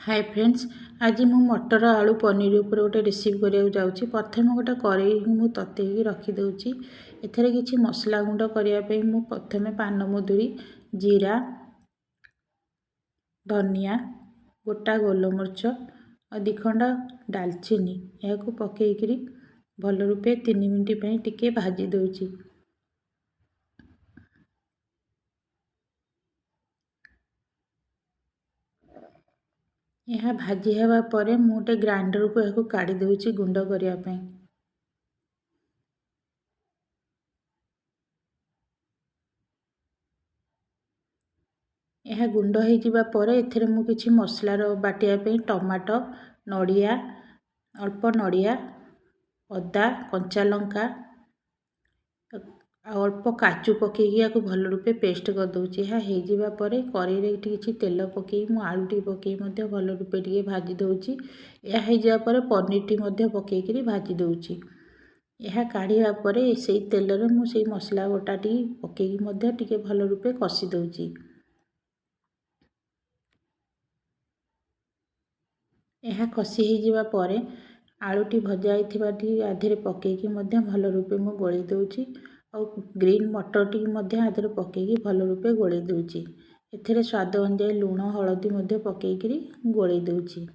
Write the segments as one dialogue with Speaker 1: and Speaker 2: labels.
Speaker 1: Hi friends, आज मु मटर आलू पनीर उपर गोटे रेसिपी करिया जाउची। प्रथम गोटे कड़ाई मु ततेई रखी दउची। एथरे किछि मसला गुंड करिया पे मु प्रथमे पानमधुरी, जीरा, धनिया, गोटा गोलमरिच और दिखंड दालचीनी याको पकेइकरी भल रूपे 3 मिनिट पई टिके भाजी दउची। यह भाजी हेबा परे मु गोटे ग्राइंडर को याको काढ़ी दउची गुंड करिया पे। यह गुंड हो जिबा परे एथरे मु किछि मसलार बाटिया पे टमाटो, नड़िया, अल्प नड़िया, अदा, कंचा लंका अल्प काजू पकेइकी याको भल रूपे पेस्ट कर दउची। यह हो जिबा परे कढ़ाई रे किछि तेल पकेई मु आलू टी पकेई मध्य भल रूपे टिके भाजी दउची। यह हो जिबा परे पनीर टी मध्य पकेइकी भाजी दउची। यह काढ़िया परे सेई तेल रे मु सेई मसला बटा टी पकेइकी मध्य टिके भल रूपे कसी दउची। यह कसी हो जिबा परे आलू टी भजा आइथिबा टी आधेरे पकेइकी मध्य भल रूपे मु गोळी दउची और ग्रीन मटर टी मध्य आधेरे पकेइकी भल रूपे गोळी दउची। एथरे स्वाद अनुसार लूण हळदी मध्य पकेइकी गोळी दउची।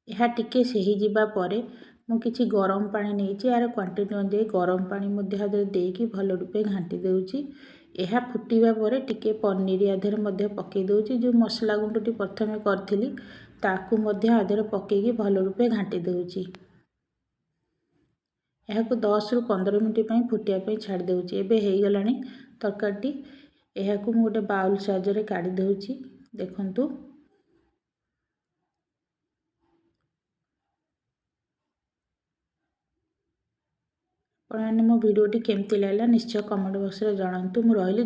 Speaker 1: यह टिके सही जिबा परे मु किछि गरम पानी नेइची। यार क्वांटिटी अनुसार गरम पानी मध्य आधेरे देइकी भल रूपे घांटी दउची। यह फुटिबा परे टिके पनीर आधेरे मध्य पकेइ दउची। जो मसला गुंड टी प्रथमे करथिली ताकू मध्य आधेरे पकेइकी भल रूपे घांटी दउची। यह को 10 रु 15 मिनिट पई फुटिया पई छाड़ दउची। एबे हेई गलानी तरकारी। यह को मु गोटे बाउल साइज रे काढी दउची। देखंतु आपने मो वीडियो टी केमती लागला निश्चय कमेंट बॉक्स रे जणांतु। मु रहिली।